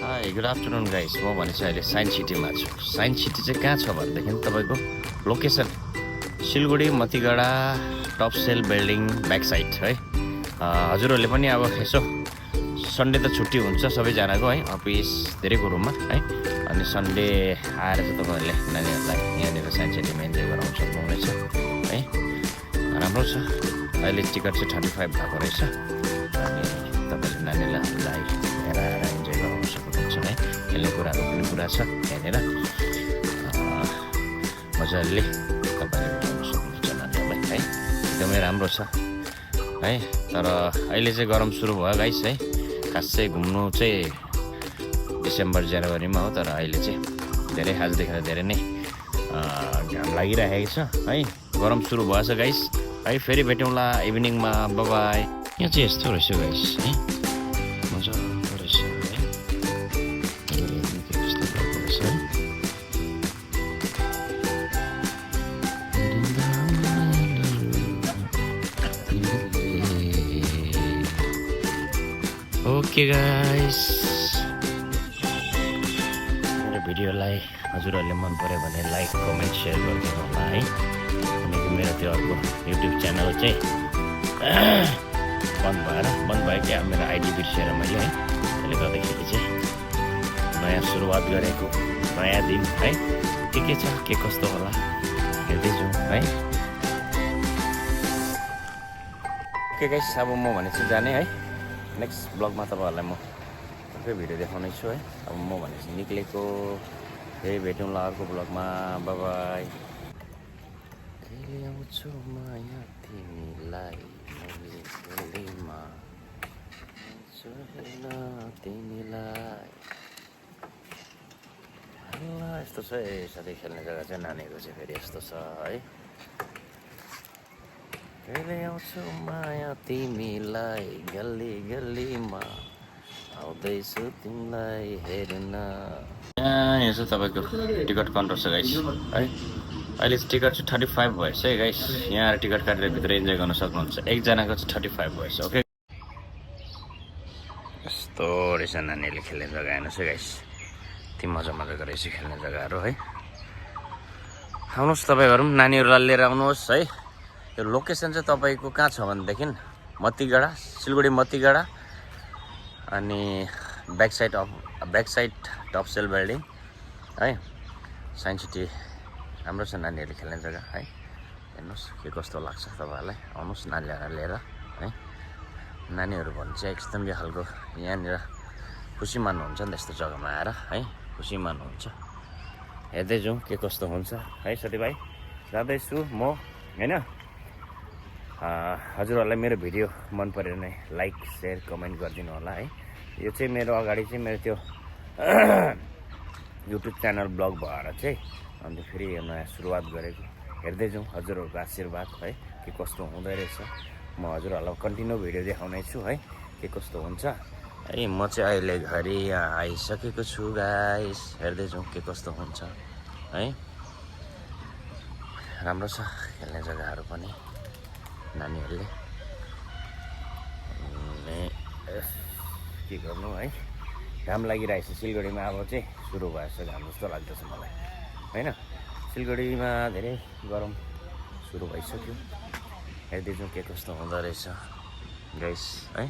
High good afternoon guys. म भने चाहिँ अहिले साइन्स सिटीमा छु। साइन्स सिटी चाहिँ कहाँ छ भनेदेखि तपाईँको location Siliguri Matigara top cell building back side है। हजुरहरूले पनि अब यसो सन्डे त छुट्टी हुन्छ सबैजनाको है, अफिस धेरै कुरोमा है। अनि सन्डे आएर चाहिँ तपाईँहरूले नानीहरूलाई यहाँनिर साइन्स सिटीमा इन्जोय गराउन सक्नुहुनेछ है। राम्रो छ। अहिले टिकट चाहिँ 35 भएको रहेछ। अनि तपाईँले नानीलाई हेर इन्जोय गराउन सक्नुहुन्छ है। खेल्ने कुराहरू पनि पुरा छ यहाँनिर, मजाले तपाईँले भेटाउन सक्नुहुन्छ नानीहरूलाई है। एकदमै राम्रो छ है। तर अहिले चाहिँ गरम सुरु भयो गाइस है। खास चाहिँ घुम्नु चाहिँ डिसेम्बर जनवरीमा हो, तर अहिले चाहिँ धेरै आजदेखि धेरै नै घाम लागिरहेको छ है। गरम सुरु भएछ गाइस है। फेरि भेटौँला इभिनिङमा, बाई। यहाँ चाहिँ यस्तो रहेछ गाइस है, मजाको रहेछ है। ओके गाइस, मेरो भिडियोलाई हजुरहरूले मन पऱ्यो भने लाइक कमेन्ट सेयर गरिदिनु होला है। अनि मेरो त्यो अर्को युट्युब च्यानल चाहिँ बन्द भयो कि मेरो आइडी बिर्सेर मैले है। त्यसले गर्दाखेरि चाहिँ नयाँ सुरुवात गरेको नयाँ दिन है। के छ के कस्तो होला हेर्दैछु है। के गाइस, अब म भने चाहिँ जाने है। नेक्स्ट ब्लगमा तपाईँहरूलाई म अर्कै भिडियो देखाउने छु है। अब म भने चाहिँ निक्लेको, फेरि भेटौँला अर्को ब्लगमा, बाई। ल्याउँछु माया तिमीलाई तिमीलाई। ल यस्तो छ है साथै खेल्ने जग्गा चाहिँ नानीहरूको चाहिँ फेरि यस्तो छ है। ल्याउँछु माया तिमीलाई गल्ली गल्लीमा, आउँदैछु तिमीलाई हेर्न। यहाँ चाहिँ तपाईँको टिकट काउन्टर छ गाइस है। अहिले चाहिँ टिकट चाहिँ 35 भएछ है गाइस। यहाँ आएर टिकट काटेर भित्र इन्जोय गर्न सक्नुहुन्छ। एकजनाको चाहिँ 35 भएछ। ओके, यस्तो रहेछ नानीहरूले खेल्ने जग्गा हेर्नुहोस् है गाइस। यति मजा मजाको रहेछ खेल्ने जग्गाहरू है। आउनुहोस् तपाईँहरू पनि नानीहरूलाई लिएर आउनुहोस् है। यो लोकेसन चाहिँ तपाईँको कहाँ छ भनेदेखि मतिगढा, सिलगढी मतिगढा, अनि back side top cell building है। साइन्स सिटी राम्रो छ नानीहरूले खेल्ने जग्गा है। हेर्नुहोस् के कस्तो लाग्छ तपाईँहरूलाई। आउनुहोस् नानीहरूलाई लिएर है। नानीहरू भने चाहिँ एकदम यो खालको यहाँनिर खुसी मान्नुहुन्छ नि त, यस्तो जग्गामा आएर है खुसी मान्नुहुन्छ। हेर्दै जाउँ के कस्तो हुन्छ है साथीभाइ। जाँदैछु म होइन। हजुरहरूलाई मेरो भिडियो मन पऱ्यो भने लाइक सेयर कमेन्ट गरिदिनु होला है। यो चाहिँ मेरो अगाडि चाहिँ मेरो त्यो युट्युब च्यानल ब्लग भएर चाहिँ अन्त फेरि यो नयाँ सुरुवात गरेको। हेर्दै जाउँ हजुरहरूको आशीर्वाद है के कस्तो हुँदो रहेछ। म हजुरहरूलाई कन्टिन्यू भिडियो देखाउने छु है के कस्तो हुन्छ है। म चाहिँ अहिले घरि यहाँ आइसकेको छु गाइस। हेर्दै जाउँ के कस्तो हुन्छ है। राम्रो छ खेल्ने जग्गाहरू पनि नानीहरूले। के गर्नु है, घाम लागिरहेछ सिलगढीमा। अब चाहिँ सुरु भएछ घाम जस्तो लाग्दछ मलाई होइन। सिलगढीमा धेरै गरम सुरु भइसक्यो। हेर्दै जाउँ के कस्तो हुँदो रहेछ गाइस है।